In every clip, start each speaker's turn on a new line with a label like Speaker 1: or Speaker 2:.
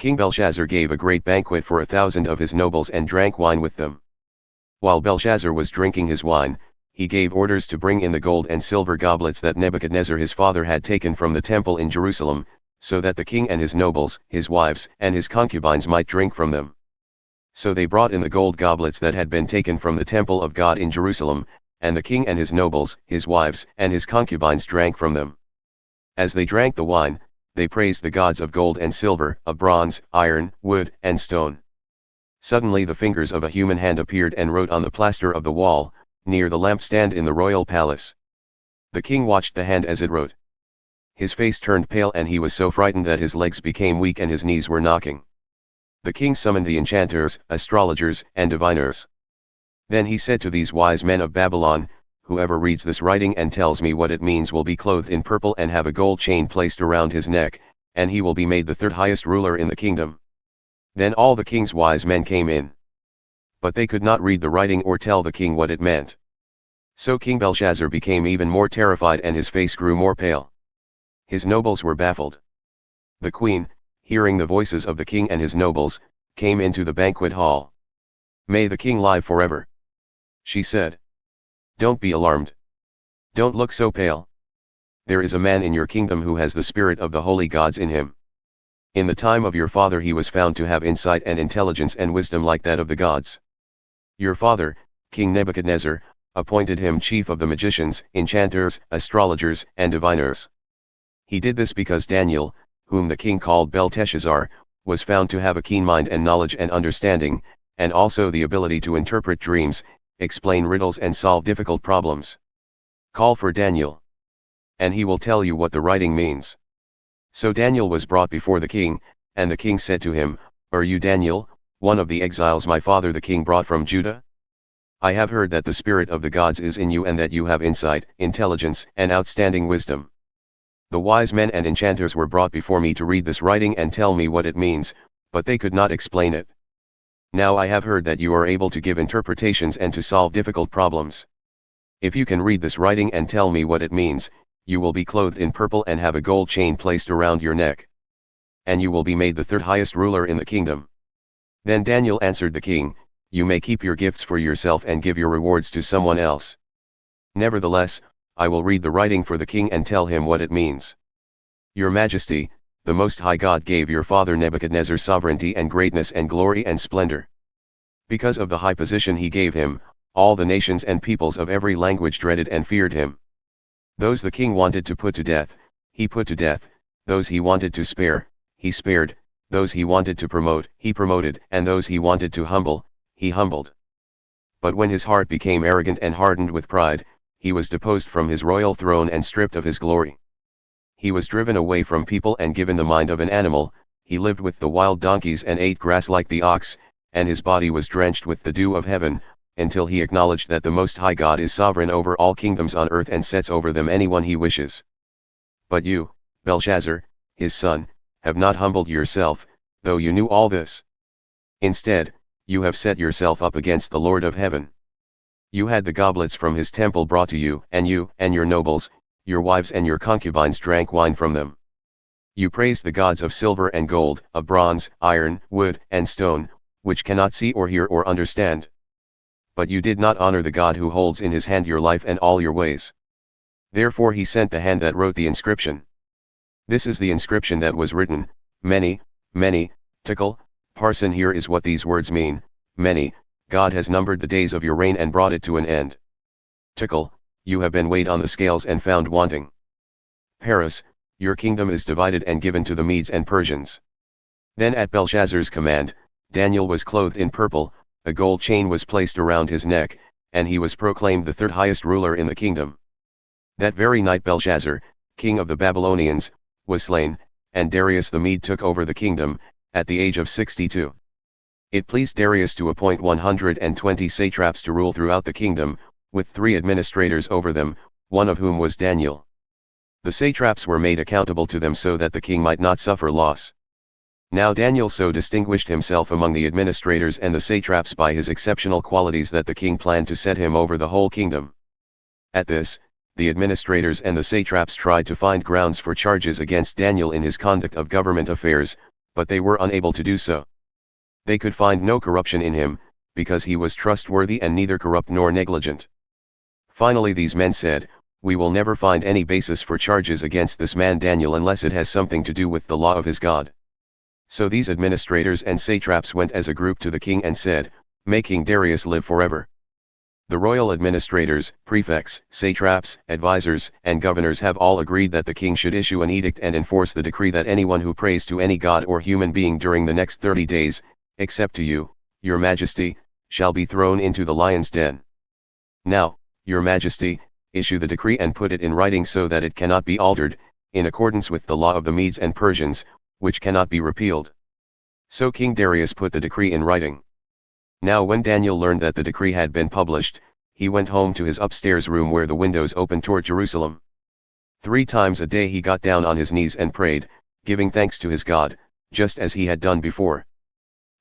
Speaker 1: King Belshazzar gave a great banquet for 1,000 of his nobles and drank wine with them. While Belshazzar was drinking his wine, he gave orders to bring in the gold and silver goblets that Nebuchadnezzar his father had taken from the temple in Jerusalem, so that the king and his nobles, his wives, and his concubines might drink from them. So they brought in the gold goblets that had been taken from the temple of God in Jerusalem, and the king and his nobles, his wives, and his concubines drank from them. As they drank the wine, they praised the gods of gold and silver, of bronze, iron, wood, and stone. Suddenly the fingers of a human hand appeared and wrote on the plaster of the wall, near the lampstand in the royal palace. The king watched the hand as it wrote. His face turned pale and he was so frightened that his legs became weak and his knees were knocking. The king summoned the enchanters, astrologers, and diviners. Then he said to these wise men of Babylon, "Whoever reads this writing and tells me what it means will be clothed in purple and have a gold chain placed around his neck, and he will be made the third highest ruler in the kingdom." Then all the king's wise men came in. But they could not read the writing or tell the king what it meant. So King Belshazzar became even more terrified and his face grew more pale. His nobles were baffled. The queen, hearing the voices of the king and his nobles, came into the banquet hall. "May the king live forever," she said. "Don't be alarmed. Don't look so pale. There is a man in your kingdom who has the spirit of the holy gods in him. In the time of your father he was found to have insight and intelligence and wisdom like that of the gods. Your father, King Nebuchadnezzar, appointed him chief of the magicians, enchanters, astrologers, and diviners. He did this because Daniel, whom the king called Belteshazzar, was found to have a keen mind and knowledge and understanding, and also the ability to interpret dreams, explain riddles and solve difficult problems. Call for Daniel, and he will tell you what the writing means." So Daniel was brought before the king, and the king said to him, "Are you Daniel, one of the exiles my father the king brought from Judah? I have heard that the spirit of the gods is in you and that you have insight, intelligence, and outstanding wisdom. The wise men and enchanters were brought before me to read this writing and tell me what it means, but they could not explain it. Now I have heard that you are able to give interpretations and to solve difficult problems. If you can read this writing and tell me what it means, you will be clothed in purple and have a gold chain placed around your neck. And you will be made the third highest ruler in the kingdom." Then Daniel answered the king, "You may keep your gifts for yourself and give your rewards to someone else. Nevertheless, I will read the writing for the king and tell him what it means. Your Majesty, the Most High God gave your father Nebuchadnezzar sovereignty and greatness and glory and splendor. Because of the high position he gave him, all the nations and peoples of every language dreaded and feared him. Those the king wanted to put to death, he put to death, those he wanted to spare, he spared, those he wanted to promote, he promoted, and those he wanted to humble, he humbled. But when his heart became arrogant and hardened with pride, he was deposed from his royal throne and stripped of his glory. He was driven away from people and given the mind of an animal, he lived with the wild donkeys and ate grass like the ox, and his body was drenched with the dew of heaven, until he acknowledged that the Most High God is sovereign over all kingdoms on earth and sets over them anyone he wishes. But you, Belshazzar, his son, have not humbled yourself, though you knew all this. Instead, you have set yourself up against the Lord of heaven. You had the goblets from his temple brought to you, and your nobles, your wives and your concubines drank wine from them. You praised the gods of silver and gold, of bronze, iron, wood, and stone, which cannot see or hear or understand. But you did not honor the God who holds in his hand your life and all your ways. Therefore he sent the hand that wrote the inscription. This is the inscription that was written, Mene, Mene, Tekel, parsin. Here is what these words mean. Mene, God has numbered the days of your reign and brought it to an end. Tekel, you have been weighed on the scales and found wanting. Parsin, your kingdom is divided and given to the Medes and Persians. Then at Belshazzar's command, Daniel was clothed in purple, a gold chain was placed around his neck, and he was proclaimed the third highest ruler in the kingdom. That very night Belshazzar, king of the Babylonians, was slain, and Darius the Mede took over the kingdom, at the age of 62. It pleased Darius to appoint 120 satraps to rule throughout the kingdom, with 3 administrators over them, one of whom was Daniel. The satraps were made accountable to them so that the king might not suffer loss. Now Daniel so distinguished himself among the administrators and the satraps by his exceptional qualities that the king planned to set him over the whole kingdom. At this, the administrators and the satraps tried to find grounds for charges against Daniel in his conduct of government affairs, but they were unable to do so. They could find no corruption in him, because he was trustworthy and neither corrupt nor negligent. Finally these men said, "We will never find any basis for charges against this man Daniel unless it has something to do with the law of his God." So these administrators and satraps went as a group to the king and said, "May King Darius live forever." The royal administrators, prefects, satraps, advisors, and governors have all agreed that the king should issue an edict and enforce the decree that anyone who prays to any god or human being during the next 30 days, except to you, your Majesty, shall be thrown into the lion's den. Now, your Majesty, issue the decree and put it in writing so that it cannot be altered, in accordance with the law of the Medes and Persians, which cannot be repealed. So King Darius put the decree in writing. Now when Daniel learned that the decree had been published, he went home to his upstairs room where the windows opened toward Jerusalem. 3 times a day he got down on his knees and prayed, giving thanks to his God, just as he had done before.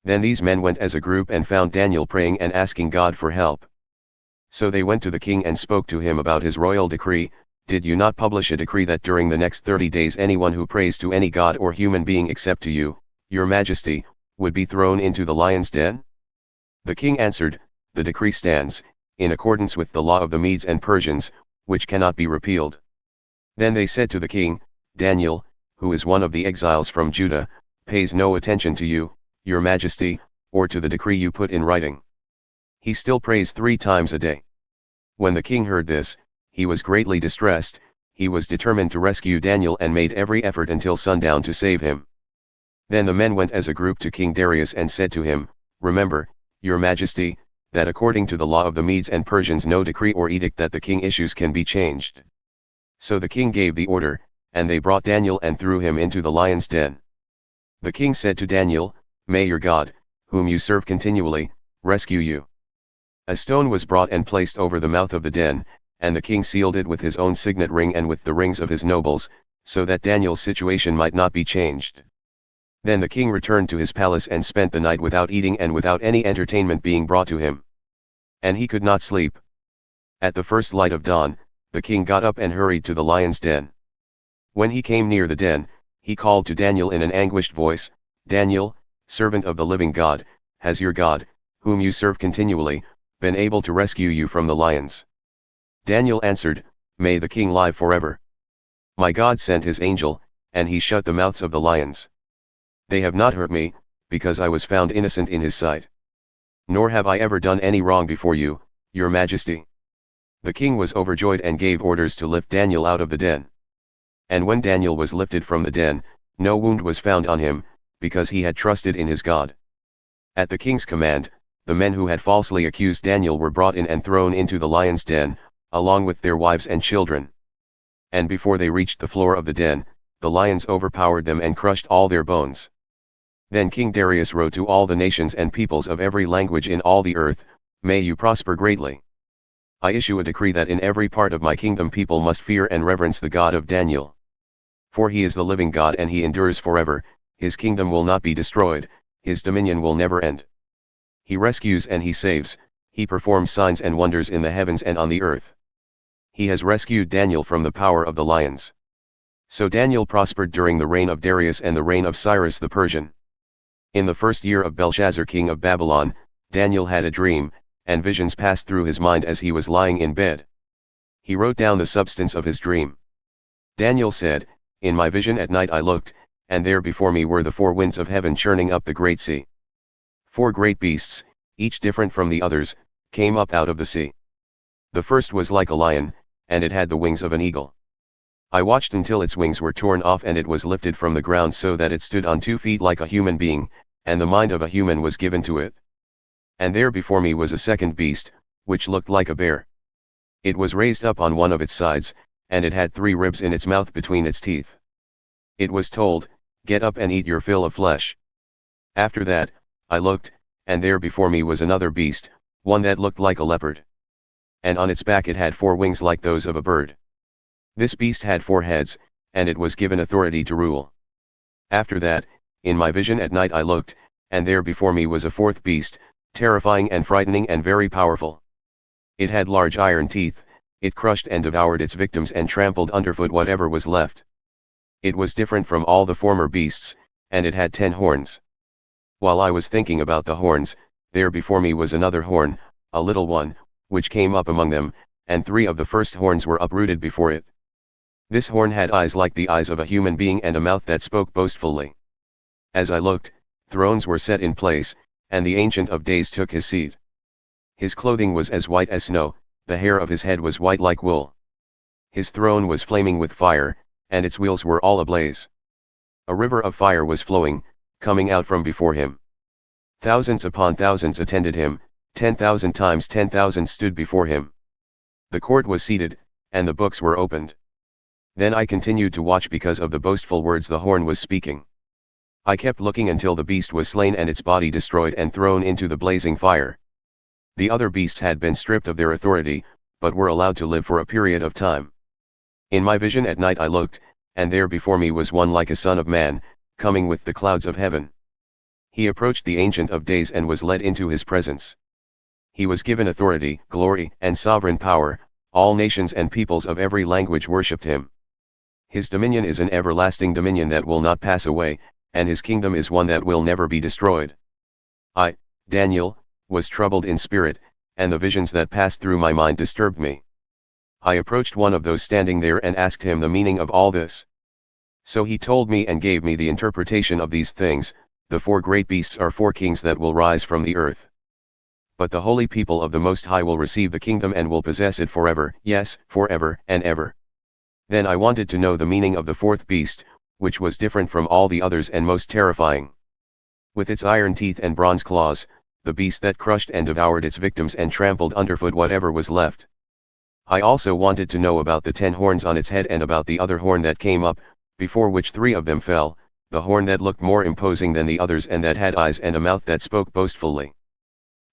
Speaker 1: Then these men went as a group and found Daniel praying and asking God for help. So they went to the king and spoke to him about his royal decree. "Did you not publish a decree that during the next 30 days anyone who prays to any god or human being except to you, your Majesty, would be thrown into the lion's den?" The king answered, "The decree stands, in accordance with the law of the Medes and Persians, which cannot be repealed." Then they said to the king, "Daniel, who is one of the exiles from Judah, pays no attention to you, your Majesty, or to the decree you put in writing. He still prays 3 times a day." When the king heard this, he was greatly distressed. He was determined to rescue Daniel and made every effort until sundown to save him. Then the men went as a group to King Darius and said to him, "Remember, your Majesty, that according to the law of the Medes and Persians no decree or edict that the king issues can be changed." So the king gave the order, and they brought Daniel and threw him into the lion's den. The king said to Daniel, "May your God, whom you serve continually, rescue you." A stone was brought and placed over the mouth of the den, and the king sealed it with his own signet ring and with the rings of his nobles, so that Daniel's situation might not be changed. Then the king returned to his palace and spent the night without eating and without any entertainment being brought to him. And he could not sleep. At the first light of dawn, the king got up and hurried to the lion's den. When he came near the den, he called to Daniel in an anguished voice, "Daniel, servant of the living God, has your God, whom you serve continually, been able to rescue you from the lions?" Daniel answered, "May the king live forever. My God sent his angel, and he shut the mouths of the lions. They have not hurt me, because I was found innocent in his sight. Nor have I ever done any wrong before you, your Majesty." The king was overjoyed and gave orders to lift Daniel out of the den. And when Daniel was lifted from the den, no wound was found on him, because he had trusted in his God. At the king's command, the men who had falsely accused Daniel were brought in and thrown into the lion's den, along with their wives and children. And before they reached the floor of the den, the lions overpowered them and crushed all their bones. Then King Darius wrote to all the nations and peoples of every language in all the earth, "May you prosper greatly. I issue a decree that in every part of my kingdom people must fear and reverence the God of Daniel. For he is the living God and he endures forever, his kingdom will not be destroyed, his dominion will never end. He rescues and he saves, he performs signs and wonders in the heavens and on the earth. He has rescued Daniel from the power of the lions." So Daniel prospered during the reign of Darius and the reign of Cyrus the Persian. In the first year of Belshazzar king of Babylon, Daniel had a dream, and visions passed through his mind as he was lying in bed. He wrote down the substance of his dream. Daniel said, "In my vision at night I looked, and there before me were the 4 winds of heaven churning up the great sea. 4 great beasts, each different from the others, came up out of the sea. The first was like a lion, and it had the wings of an eagle. I watched until its wings were torn off and it was lifted from the ground so that it stood on 2 feet like a human being, and the mind of a human was given to it. And there before me was a second beast, which looked like a bear. It was raised up on one of its sides, and it had 3 ribs in its mouth between its teeth. It was told, 'Get up and eat your fill of flesh.' After that, I looked, and there before me was another beast, one that looked like a leopard. And on its back it had 4 wings like those of a bird. This beast had 4 heads, and it was given authority to rule. After that, in my vision at night I looked, and there before me was a 4th beast, terrifying and frightening and very powerful. It had large iron teeth, it crushed and devoured its victims and trampled underfoot whatever was left. It was different from all the former beasts, and it had 10 horns. While I was thinking about the horns, there before me was another horn, a little one, which came up among them, and 3 of the first horns were uprooted before it. This horn had eyes like the eyes of a human being and a mouth that spoke boastfully. As I looked, thrones were set in place, and the Ancient of Days took his seat. His clothing was as white as snow, the hair of his head was white like wool. His throne was flaming with fire, and its wheels were all ablaze. A river of fire was flowing, coming out from before him. Thousands upon thousands attended him, 10,000 times 10,000 stood before him. The court was seated, and the books were opened. Then I continued to watch because of the boastful words the horn was speaking. I kept looking until the beast was slain and its body destroyed and thrown into the blazing fire. The other beasts had been stripped of their authority, but were allowed to live for a period of time. In my vision at night I looked, and there before me was one like a son of man, coming with the clouds of heaven. He approached the Ancient of Days and was led into his presence. He was given authority, glory, and sovereign power. All nations and peoples of every language worshipped him. His dominion is an everlasting dominion that will not pass away, and his kingdom is one that will never be destroyed. I, Daniel, was troubled in spirit, and the visions that passed through my mind disturbed me. I approached one of those standing there and asked him the meaning of all this. So he told me and gave me the interpretation of these things. The 4 great beasts are 4 kings that will rise from the earth. But the holy people of the Most High will receive the kingdom and will possess it forever, yes, forever and ever. Then I wanted to know the meaning of the 4th beast, which was different from all the others and most terrifying. With its iron teeth and bronze claws, the beast that crushed and devoured its victims and trampled underfoot whatever was left. I also wanted to know about the 10 horns on its head and about the other horn that came up, before which 3 of them fell, the horn that looked more imposing than the others and that had eyes and a mouth that spoke boastfully.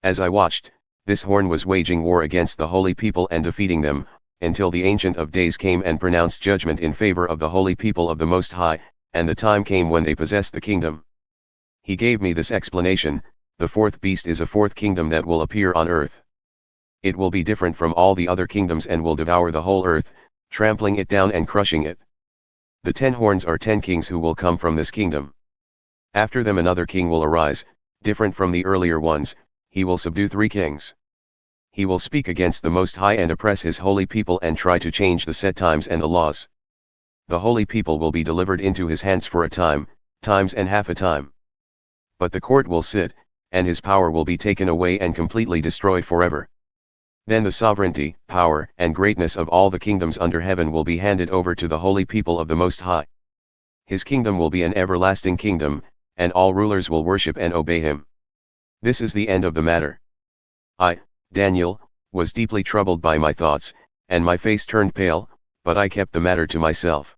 Speaker 1: As I watched, this horn was waging war against the holy people and defeating them, until the Ancient of Days came and pronounced judgment in favor of the holy people of the Most High, and the time came when they possessed the kingdom. He gave me this explanation: the 4th beast is a 4th kingdom that will appear on earth. It will be different from all the other kingdoms and will devour the whole earth, trampling it down and crushing it. The 10 horns are 10 kings who will come from this kingdom. After them another king will arise, different from the earlier ones. He will subdue 3 kings. He will speak against the Most High and oppress his holy people and try to change the set times and the laws. The holy people will be delivered into his hands for a time, times and half a time. But the court will sit, and his power will be taken away and completely destroyed forever. Then the sovereignty, power, and greatness of all the kingdoms under heaven will be handed over to the holy people of the Most High. His kingdom will be an everlasting kingdom, and all rulers will worship and obey him. This is the end of the matter. I, Daniel, was deeply troubled by my thoughts, and my face turned pale, but I kept the matter to myself.